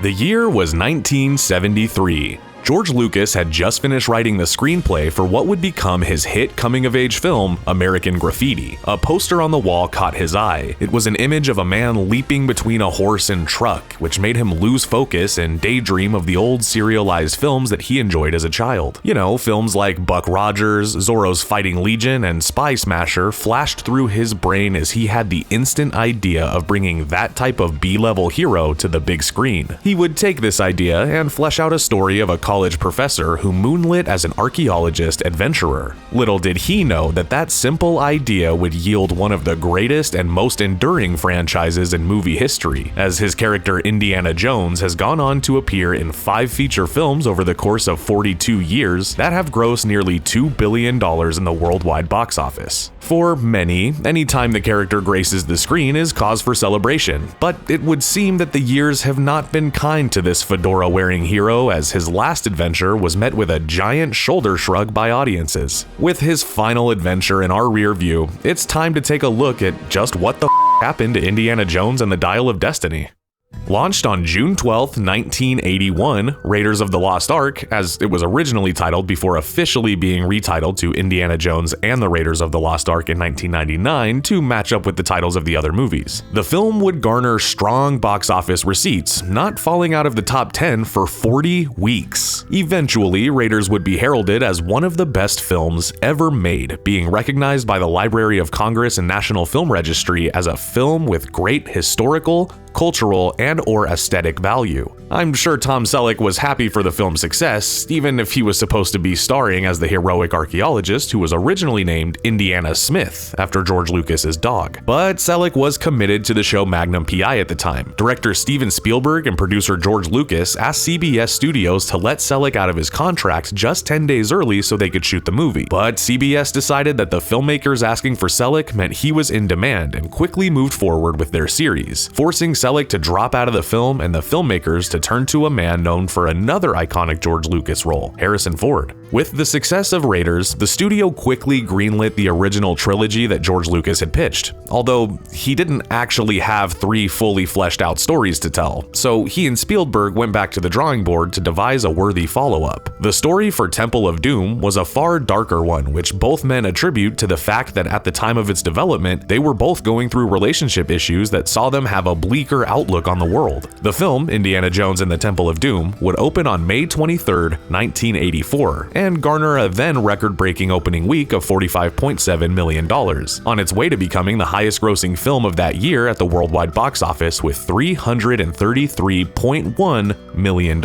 The year was 1973. George Lucas had just finished writing the screenplay for what would become his hit coming-of-age film, American Graffiti. A poster on the wall caught his eye. It was an image of a man leaping between a horse and truck, which made him lose focus and daydream of the old serialized films that he enjoyed as a child. You know, films like Buck Rogers, Zorro's Fighting Legion, and Spy Smasher flashed through his brain as he had the instant idea of bringing that type of B-level hero to the big screen. He would take this idea and flesh out a story of a college professor who moonlit as an archeologist adventurer. Little did he know that that simple idea would yield one of the greatest and most enduring franchises in movie history, as his character Indiana Jones has gone on to appear in 5 feature films over the course of 42 years that have grossed nearly $2 billion in the worldwide box office. For many, any time the character graces the screen is cause for celebration, but it would seem that the years have not been kind to this fedora-wearing hero, as his last adventure was met with a giant shoulder shrug by audiences. With his final adventure in our rear view, it's time to take a look at just what the happened to Indiana Jones and the Dial of Destiny. Launched on June 12, 1981, Raiders of the Lost Ark, as it was originally titled before officially being retitled to Indiana Jones and the Raiders of the Lost Ark in 1999 to match up with the titles of the other movies. The film would garner strong box office receipts, not falling out of the top 10 for 40 weeks. Eventually, Raiders would be heralded as one of the best films ever made, being recognized by the Library of Congress and National Film Registry as a film with great historical, cultural, and/or aesthetic value. I'm sure Tom Selleck was happy for the film's success, even if he was supposed to be starring as the heroic archaeologist who was originally named Indiana Smith, after George Lucas's dog. But Selleck was committed to the show Magnum P.I. at the time. Director Steven Spielberg and producer George Lucas asked CBS Studios to let Selleck out of his contract just 10 days early so they could shoot the movie. But CBS decided that the filmmakers asking for Selleck meant he was in demand and quickly moved forward with their series, forcing Selleck to drop out of the film and the filmmakers to turn to a man known for another iconic George Lucas role, Harrison Ford. With the success of Raiders, the studio quickly greenlit the original trilogy that George Lucas had pitched, although he didn't actually have 3 fully fleshed out stories to tell, so he and Spielberg went back to the drawing board to devise a worthy follow-up. The story for Temple of Doom was a far darker one, which both men attribute to the fact that at the time of its development, they were both going through relationship issues that saw them have a bleaker outlook on the world. The film, Indiana Jones and the Temple of Doom, would open on May 23, 1984, and garner a then record-breaking opening week of $45.7 million, on its way to becoming the highest-grossing film of that year at the worldwide box office with $333.1 million.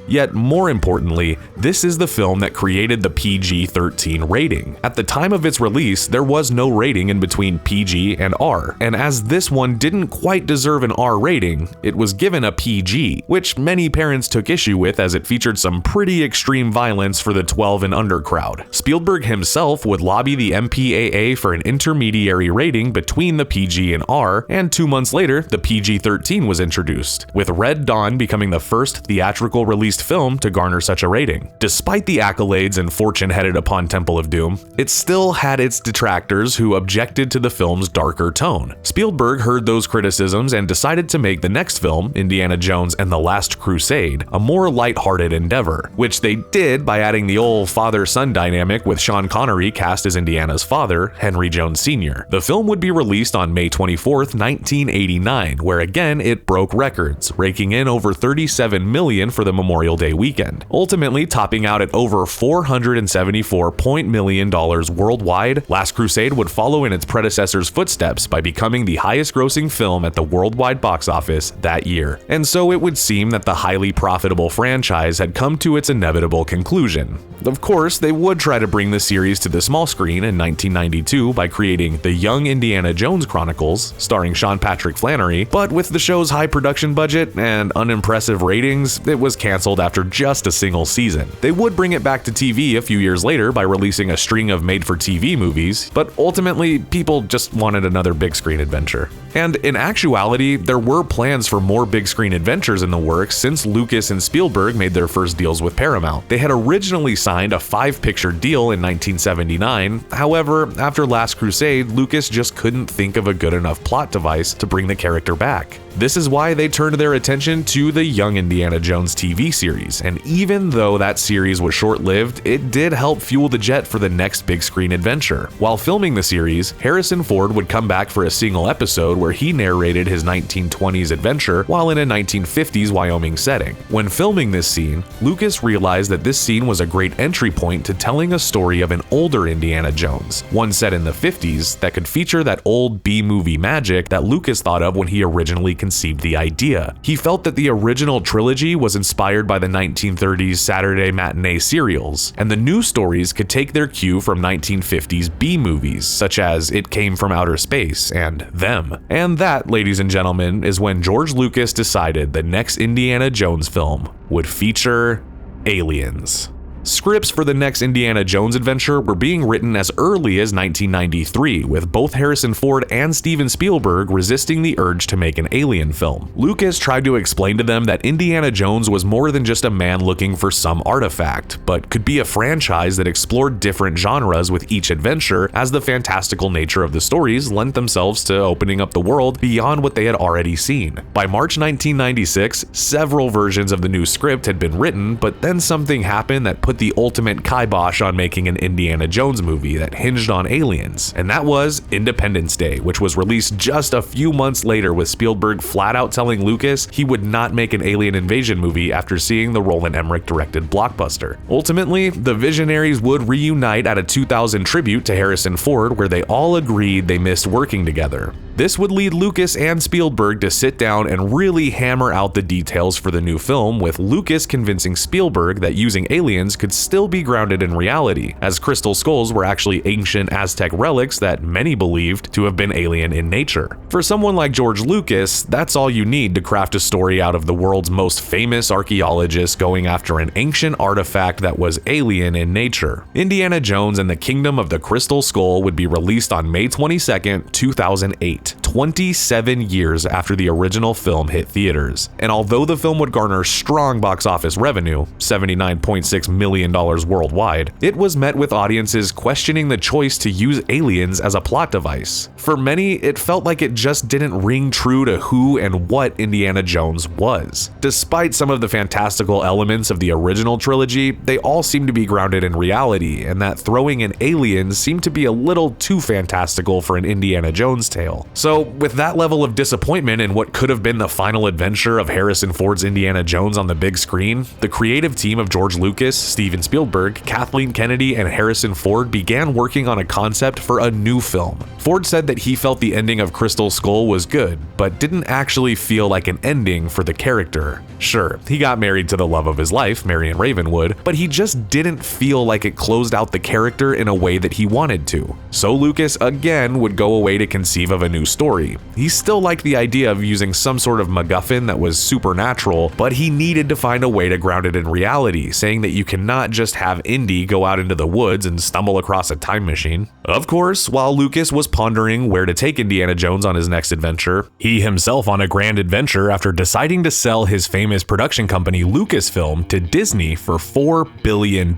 Yet more importantly, this is the film that created the PG-13 rating. At the time of its release, there was no rating in between PG and R, and as this one didn't quite deserve an R rating, it was given a PG, which many parents took issue with as it featured some pretty extreme violence for the 12 and under crowd. Spielberg himself would lobby the MPAA for an intermediary rating between the PG and R, and 2 months later, the PG-13 was introduced, with Red Dawn becoming the first theatrical released film to garner such a rating. Despite the accolades and fortune headed upon Temple of Doom, it still had its detractors who objected to the film's darker tone. Spielberg heard those criticisms and decided to make the next film, Indiana Jones and the Last Crusade, a more lighthearted endeavor, which they did by adding the old father-son dynamic with Sean Connery cast as Indiana's father, Henry Jones Sr. The film would be released on May 24, 1989, where again it broke records, raking in over $37 million for the Memorial Day weekend, ultimately topping out at over $474 million worldwide. Last Crusade would follow in its predecessor's footsteps by becoming the highest-grossing film at the worldwide box office that year. And so it would seem that the highly profitable franchise had come to its inevitable conclusion. Of course, they would try to bring the series to the small screen in 1992 by creating The Young Indiana Jones Chronicles, starring Sean Patrick Flanery, but with the show's high production budget and unimpressive ratings, it was canceled after just a single season. They would bring it back to TV a few years later by releasing a string of made-for-TV movies, but ultimately, people just wanted another big screen adventure. And in actuality, there were plans for more big screen adventures in the works since Lucas and Spielberg made their first deals with Paramount. They had originally signed a 5-picture deal in 1979, however, after Last Crusade, Lucas just couldn't think of a good enough plot device to bring the character back. This is why they turned their attention to the Young Indiana Jones TV series, and even though that series was short-lived, it did help fuel the jet for the next big screen adventure. While filming the series, Harrison Ford would come back for a single episode where he narrated his 1920s adventure while in a 1950s Wyoming setting. When filming this scene, Lucas realized that this scene was a great entry point to telling a story of an older Indiana Jones, one set in the 50s that could feature that old B-movie magic that Lucas thought of when he originally conceived the idea. He felt that the original trilogy was inspired by the 1930s Saturday matinee serials, and the new stories could take their cue from 1950s B-movies, such as It Came from Outer Space and Them. And that, ladies and gentlemen, is when George Lucas decided the next Indiana Jones film would feature aliens. Scripts for the next Indiana Jones adventure were being written as early as 1993, with both Harrison Ford and Steven Spielberg resisting the urge to make an alien film. Lucas tried to explain to them that Indiana Jones was more than just a man looking for some artifact, but could be a franchise that explored different genres with each adventure, as the fantastical nature of the stories lent themselves to opening up the world beyond what they had already seen. By March 1996, several versions of the new script had been written, but then something happened that put the ultimate kibosh on making an Indiana Jones movie that hinged on aliens, and that was Independence Day, which was released just a few months later, with Spielberg flat out telling Lucas he would not make an alien invasion movie after seeing the Roland Emmerich directed blockbuster. Ultimately, the visionaries would reunite at a 2000 tribute to Harrison Ford, where they all agreed they missed working together. This would lead Lucas and Spielberg to sit down and really hammer out the details for the new film, with Lucas convincing Spielberg that using aliens could still be grounded in reality, as crystal skulls were actually ancient Aztec relics that many believed to have been alien in nature. For someone like George Lucas, that's all you need to craft a story out of the world's most famous archaeologist going after an ancient artifact that was alien in nature. Indiana Jones and the Kingdom of the Crystal Skull would be released on May 22, 2008. 27 years after the original film hit theaters. And although the film would garner strong box office revenue, $79.6 million worldwide, it was met with audiences questioning the choice to use aliens as a plot device. For many, it felt like it just didn't ring true to who and what Indiana Jones was. Despite some of the fantastical elements of the original trilogy, they all seem to be grounded in reality, and that throwing in aliens seemed to be a little too fantastical for an Indiana Jones tale. So, with that level of disappointment in what could have been the final adventure of Harrison Ford's Indiana Jones on the big screen, the creative team of George Lucas, Steven Spielberg, Kathleen Kennedy, and Harrison Ford began working on a concept for a new film. Ford said that he felt the ending of Crystal Skull was good, but didn't actually feel like an ending for the character. Sure, he got married to the love of his life, Marion Ravenwood, but he just didn't feel like it closed out the character in a way that he wanted to. So Lucas again would go away to conceive of a new story. He still liked the idea of using some sort of MacGuffin that was supernatural, but he needed to find a way to ground it in reality, saying that you cannot just have Indy go out into the woods and stumble across a time machine. Of course, while Lucas was pondering where to take Indiana Jones on his next adventure, he himself on a grand adventure after deciding to sell his famous production company Lucasfilm to Disney for $4 billion.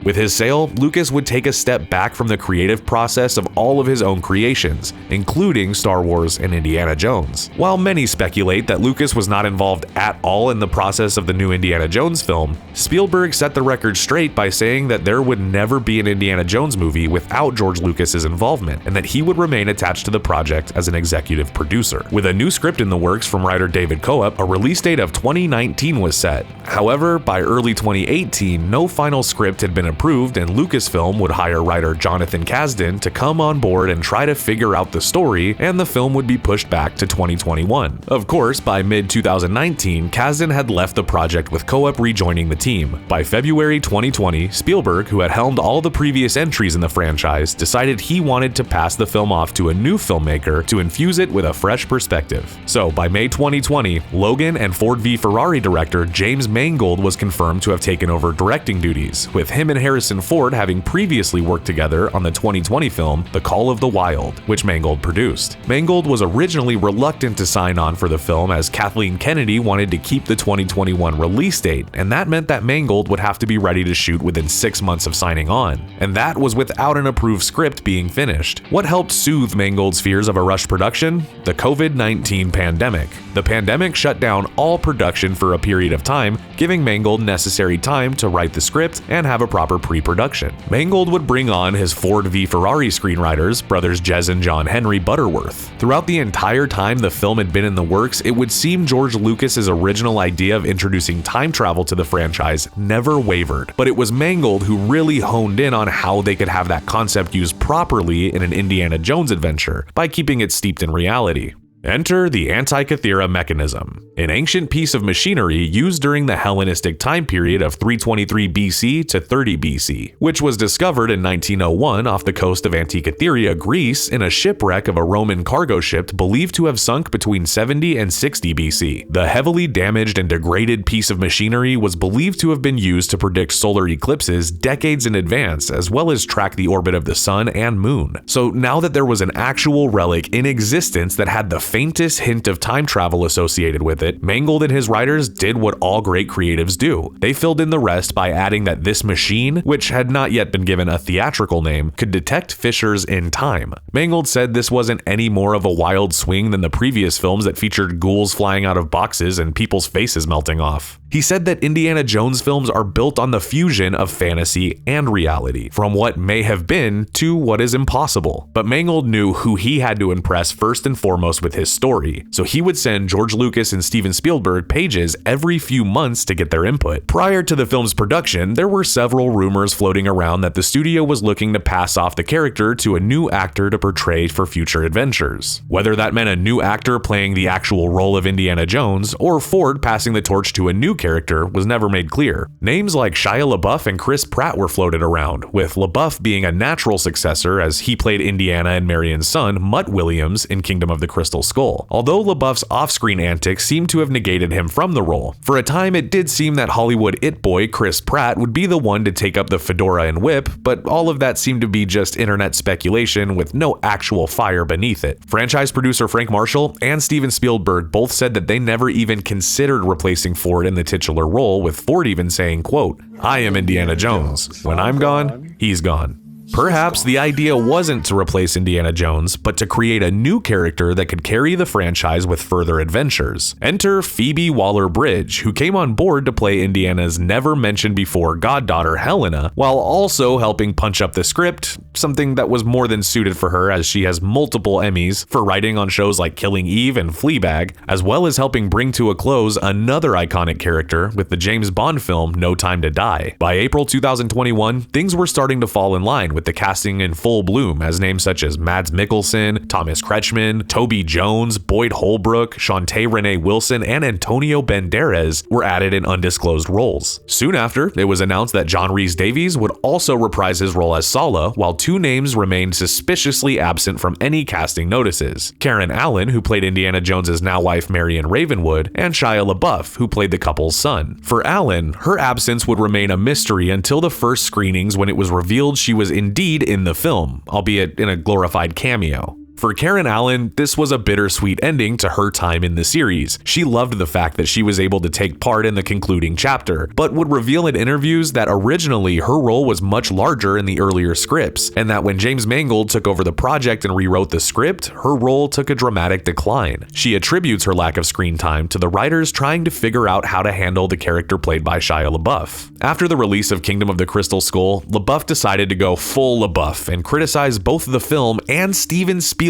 With his sale, Lucas would take a step back from the creative process of all of his own creations, including Star Wars and Indiana Jones. While many speculate that Lucas was not involved at all in the process of the new Indiana Jones film, Spielberg set the record straight by saying that there would never be an Indiana Jones movie without George Lucas's involvement, and that he would remain attached to the project as an executive producer. With a new script in the works from writer David Coep, a release date of 2019 was set. However, by early 2018, no final script had been approved, and Lucasfilm would hire writer Jonathan Kasdan to come on board and try to figure out the story, and the film would be pushed back to 2021. Of course, by mid-2019, Kasdan had left the project, with Coep rejoining the team. By February 2020, Spielberg, who had helmed all the previous entries in the franchise, decided he wanted to pass the film off to a new filmmaker to infuse it with a fresh perspective. So by May 2020, Logan and Ford v Ferrari director James Mangold was confirmed to have taken over directing duties, with him and Harrison Ford having previously worked together on the 2020 film The Call of the Wild, which Mangold produced. produced. Mangold was originally reluctant to sign on for the film as Kathleen Kennedy wanted to keep the 2021 release date, and that meant that Mangold would have to be ready to shoot within 6 months of signing on. And that was without an approved script being finished. What helped soothe Mangold's fears of a rushed production? The COVID-19 pandemic. The pandemic shut down all production for a period of time, giving Mangold necessary time to write the script and have a proper pre-production. Mangold would bring on his Ford v Ferrari screenwriters, brothers Jez and John Henry Butterworth. Throughout the entire time the film had been in the works, it would seem George Lucas's original idea of introducing time travel to the franchise never wavered, but it was Mangold who really honed in on how they could have that concept used properly in an Indiana Jones adventure by keeping it steeped in reality. Enter the Antikythera mechanism, an ancient piece of machinery used during the Hellenistic time period of 323 BC to 30 BC, which was discovered in 1901 off the coast of Antikythera, Greece, in a shipwreck of a Roman cargo ship believed to have sunk between 70 and 60 BC. The heavily damaged and degraded piece of machinery was believed to have been used to predict solar eclipses decades in advance, as well as track the orbit of the sun and moon. So now that there was an actual relic in existence that had the faintest hint of time travel associated with it, Mangold and his writers did what all great creatives do. They filled in the rest by adding that this machine, which had not yet been given a theatrical name, could detect fissures in time. Mangold said this wasn't any more of a wild swing than the previous films that featured ghouls flying out of boxes and people's faces melting off. He said that Indiana Jones films are built on the fusion of fantasy and reality, from what may have been to what is impossible. But Mangold knew who he had to impress first and foremost with his story, so he would send George Lucas and Steven Spielberg pages every few months to get their input. Prior to the film's production, there were several rumors floating around that the studio was looking to pass off the character to a new actor to portray for future adventures. Whether that meant a new actor playing the actual role of Indiana Jones, or Ford passing the torch to a new character, was never made clear. Names like Shia LaBeouf and Chris Pratt were floated around, with LaBeouf being a natural successor as he played Indiana and Marion's son, Mutt Williams, in Kingdom of the Crystal Skull, although LaBeouf's off-screen antics seemed to have negated him from the role. For a time, it did seem that Hollywood it-boy Chris Pratt would be the one to take up the fedora and whip, but all of that seemed to be just internet speculation with no actual fire beneath it. Franchise producer Frank Marshall and Steven Spielberg both said that they never even considered replacing Ford in the titular role, with Ford even saying, quote, "I am Indiana Jones. When I'm gone, he's gone." Perhaps the idea wasn't to replace Indiana Jones, but to create a new character that could carry the franchise with further adventures. Enter Phoebe Waller-Bridge, who came on board to play Indiana's never-mentioned-before goddaughter Helena, while also helping punch up the script, something that was more than suited for her as she has multiple Emmys for writing on shows like Killing Eve and Fleabag, as well as helping bring to a close another iconic character with the James Bond film No Time to Die. By April 2021, things were starting to fall in line, with the casting in full bloom as names such as Mads Mikkelsen, Thomas Kretschmann, Toby Jones, Boyd Holbrook, Shantae Renee Wilson, and Antonio Banderas were added in undisclosed roles. Soon after, it was announced that John Rhys-Davies would also reprise his role as Sala, while two names remained suspiciously absent from any casting notices: Karen Allen, who played Indiana Jones's now-wife Marion Ravenwood, and Shia LaBeouf, who played the couple's son. For Allen, her absence would remain a mystery until the first screenings, when it was revealed she was indeed in the film, albeit in a glorified cameo. For Karen Allen, this was a bittersweet ending to her time in the series. She loved the fact that she was able to take part in the concluding chapter, but would reveal in interviews that originally her role was much larger in the earlier scripts, and that when James Mangold took over the project and rewrote the script, her role took a dramatic decline. She attributes her lack of screen time to the writers trying to figure out how to handle the character played by Shia LaBeouf. After the release of Kingdom of the Crystal Skull, LaBeouf decided to go full LaBeouf and criticize both the film and Steven Spielberg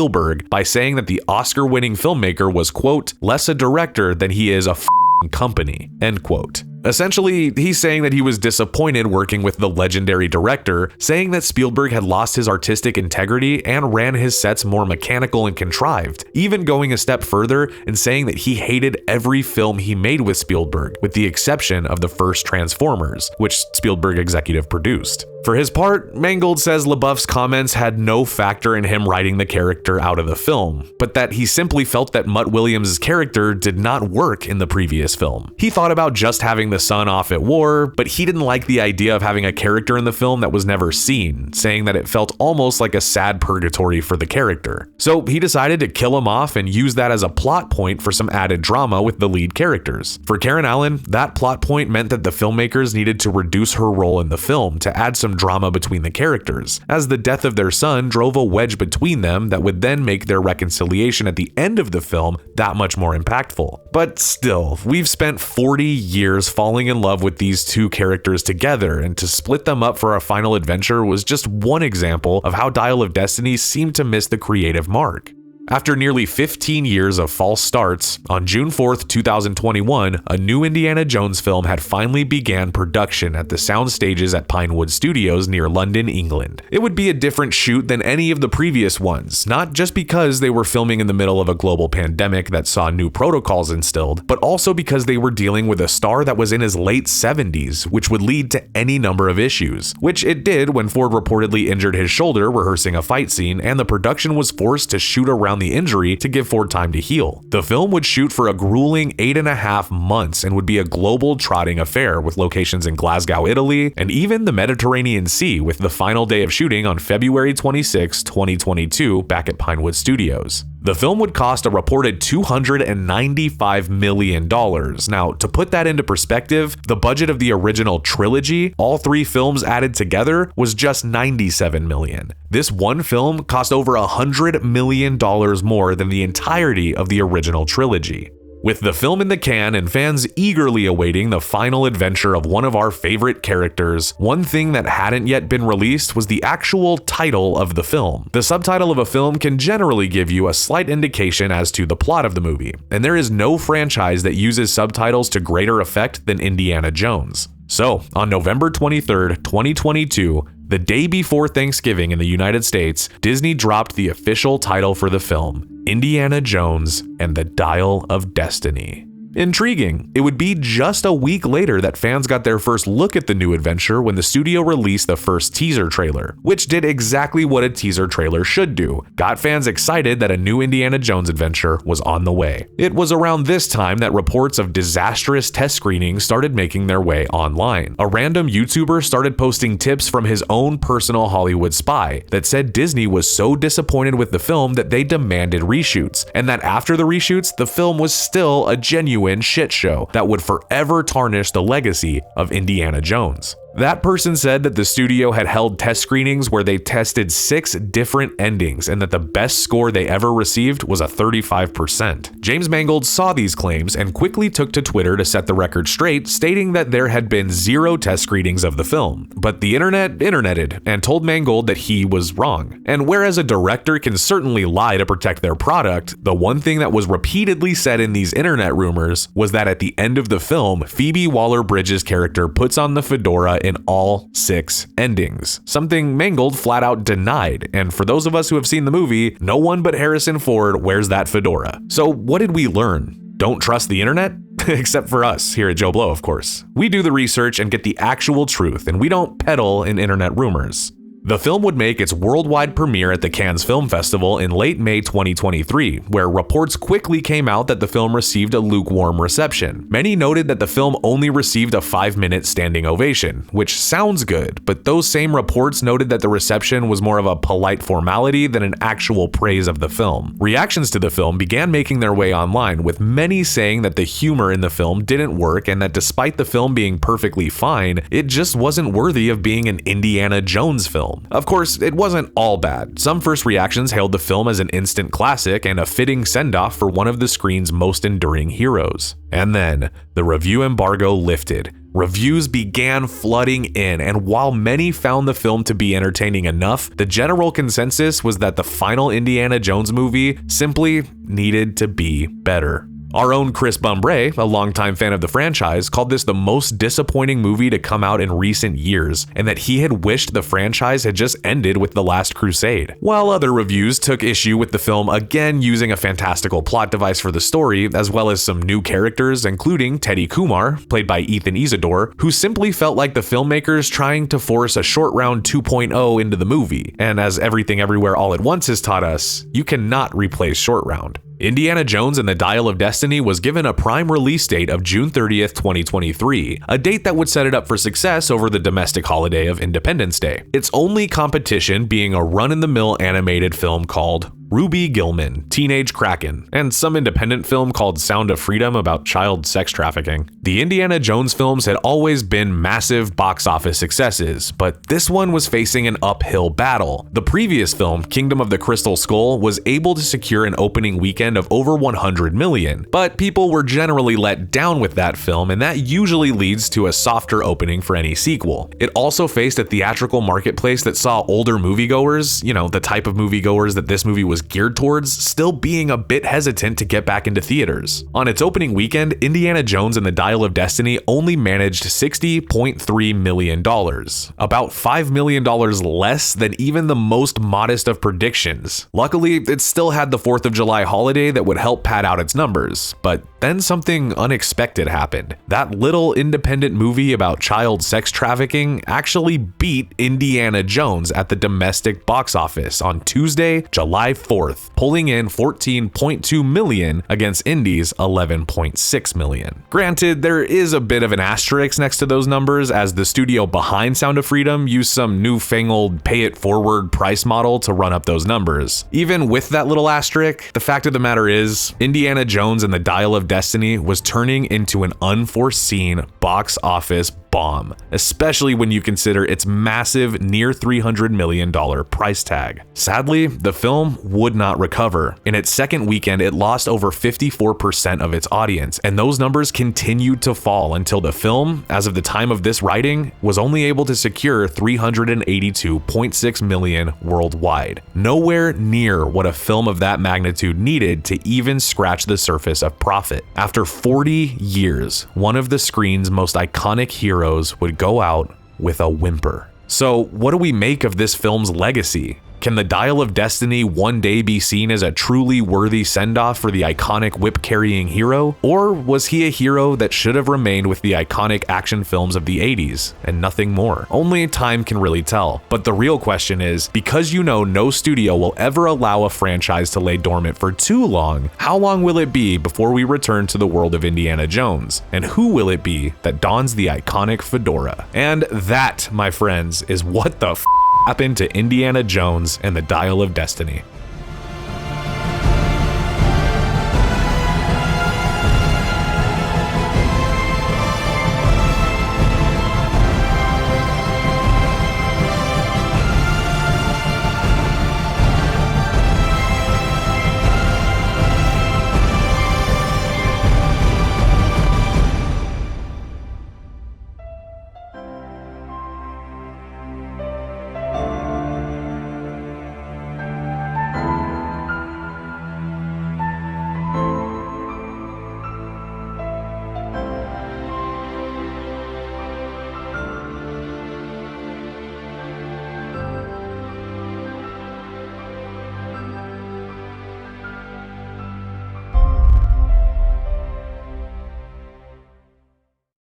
by saying that the Oscar-winning filmmaker was, quote, less a director than he is a f***ing company, end quote. Essentially, he's saying that he was disappointed working with the legendary director, saying that Spielberg had lost his artistic integrity and ran his sets more mechanical and contrived, even going a step further and saying that he hated every film he made with Spielberg, with the exception of the first Transformers, which Spielberg executive produced. For his part, Mangold says LaBeouf's comments had no factor in him writing the character out of the film, but that he simply felt that Mutt Williams' character did not work in the previous film. He thought about just having the son off at war, but he didn't like the idea of having a character in the film that was never seen, saying that it felt almost like a sad purgatory for the character. So he decided to kill him off and use that as a plot point for some added drama with the lead characters. For Karen Allen, that plot point meant that the filmmakers needed to reduce her role in the film to add some drama between the characters, as the death of their son drove a wedge between them that would then make their reconciliation at the end of the film that much more impactful. But still, we've spent 40 years falling in love with these two characters together, and to split them up for a final adventure was just one example of how Dial of Destiny seemed to miss the creative mark. After nearly 15 years of false starts, on June 4th, 2021, a new Indiana Jones film had finally began production at the sound stages at Pinewood Studios near London, England. It would be a different shoot than any of the previous ones, not just because they were filming in the middle of a global pandemic that saw new protocols instilled, but also because they were dealing with a star that was in his late 70s, which would lead to any number of issues, which it did when Ford reportedly injured his shoulder rehearsing a fight scene, and the production was forced to shoot around the injury to give Ford time to heal. The film would shoot for a grueling 8.5 months and would be a global trotting affair with locations in Glasgow, Italy, and even the Mediterranean Sea, with the final day of shooting on February 26, 2022 back at Pinewood Studios. The film would cost a reported $295 million. Now, to put that into perspective, the budget of the original trilogy, all three films added together, was just $97 million. This one film cost over $100 million more than the entirety of the original trilogy. With the film in the can and fans eagerly awaiting the final adventure of one of our favorite characters, one thing that hadn't yet been released was the actual title of the film. The subtitle of a film can generally give you a slight indication as to the plot of the movie, and there is no franchise that uses subtitles to greater effect than Indiana Jones. So, on November 23rd, 2022, the day before Thanksgiving in the United States, Disney dropped the official title for the film, Indiana Jones and the Dial of Destiny. Intriguing. It would be just a week later that fans got their first look at the new adventure when the studio released the first teaser trailer, which did exactly what a teaser trailer should do. Got fans excited that a new Indiana Jones adventure was on the way. It was around this time that reports of disastrous test screenings started making their way online. A random YouTuber started posting tips from his own personal Hollywood spy that said Disney was so disappointed with the film that they demanded reshoots, and that after the reshoots, the film was still a genuine shit show that would forever tarnish the legacy of Indiana Jones. That person said that the studio had held test screenings where they tested 6 different endings and that the best score they ever received was a 35%. James Mangold saw these claims and quickly took to Twitter to set the record straight, stating that there had been 0 test screenings of the film. But the interneted and told Mangold that he was wrong. And whereas a director can certainly lie to protect their product, the one thing that was repeatedly said in these internet rumors was that at the end of the film, Phoebe Waller-Bridge's character puts on the fedora in all 6 endings, something Mangold flat out denied, and for those of us who have seen the movie, no one but Harrison Ford wears that fedora. So what did we learn? Don't trust the internet? Except for us here at JoBlo, of course. We do the research and get the actual truth, and we don't peddle in internet rumors. The film would make its worldwide premiere at the Cannes Film Festival in late May 2023, where reports quickly came out that the film received a lukewarm reception. Many noted that the film only received a 5-minute standing ovation, which sounds good, but those same reports noted that the reception was more of a polite formality than an actual praise of the film. Reactions to the film began making their way online, with many saying that the humor in the film didn't work and that despite the film being perfectly fine, it just wasn't worthy of being an Indiana Jones film. Of course, it wasn't all bad. Some first reactions hailed the film as an instant classic and a fitting send-off for one of the screen's most enduring heroes. And then, the review embargo lifted. Reviews began flooding in, and while many found the film to be entertaining enough, the general consensus was that the final Indiana Jones movie simply needed to be better. Our own Chris Bumbray, a longtime fan of the franchise, called this the most disappointing movie to come out in recent years, and that he had wished the franchise had just ended with The Last Crusade. While other reviews took issue with the film again using a fantastical plot device for the story, as well as some new characters, including Teddy Kumar, played by Ethan Isidore, who simply felt like the filmmakers trying to force a Short Round 2.0 into the movie. And as Everything Everywhere All at Once has taught us, you cannot replace Short Round. Indiana Jones and the Dial of Destiny was given a prime release date of June 30th, 2023, a date that would set it up for success over the domestic holiday of Independence Day. Its only competition being a run-in-the-mill animated film called Ruby Gilman, Teenage Kraken, and some independent film called Sound of Freedom about child sex trafficking. The Indiana Jones films had always been massive box office successes, but this one was facing an uphill battle. The previous film, Kingdom of the Crystal Skull, was able to secure an opening weekend of over 100 million, but people were generally let down with that film, and that usually leads to a softer opening for any sequel. It also faced a theatrical marketplace that saw older moviegoers, the type of moviegoers that this movie was geared towards, still being a bit hesitant to get back into theaters. On its opening weekend, Indiana Jones and the Dial of Destiny only managed $60.3 million, about $5 million less than even the most modest of predictions. Luckily, it still had the 4th of July holiday that would help pad out its numbers, but then something unexpected happened. That little independent movie about child sex trafficking actually beat Indiana Jones at the domestic box office on Tuesday, July 4th, pulling in $14.2 million against Indy's $11.6 million. Granted, there is a bit of an asterisk next to those numbers, as the studio behind Sound of Freedom used some newfangled pay-it-forward price model to run up those numbers. Even with that little asterisk, the fact of the matter is, Indiana Jones and the Dial of Destiny was turning into an unforeseen box office bomb, especially when you consider its massive near $300 million price tag. Sadly, the film would not recover. In its second weekend, it lost over 54% of its audience, and those numbers continued to fall until the film, as of the time of this writing, was only able to secure $382.6 million worldwide. Nowhere near what a film of that magnitude needed to even scratch the surface of profit. After 40 years, one of the screen's most iconic heroes would go out with a whimper. So, what do we make of this film's legacy? Can the Dial of Destiny one day be seen as a truly worthy send-off for the iconic whip-carrying hero? Or was he a hero that should have remained with the iconic action films of the 80s and nothing more? Only time can really tell. But the real question is, because no studio will ever allow a franchise to lay dormant for too long, how long will it be before we return to the world of Indiana Jones? And who will it be that dons the iconic fedora? And that, my friends, is what the happened to Indiana Jones and the Dial of Destiny.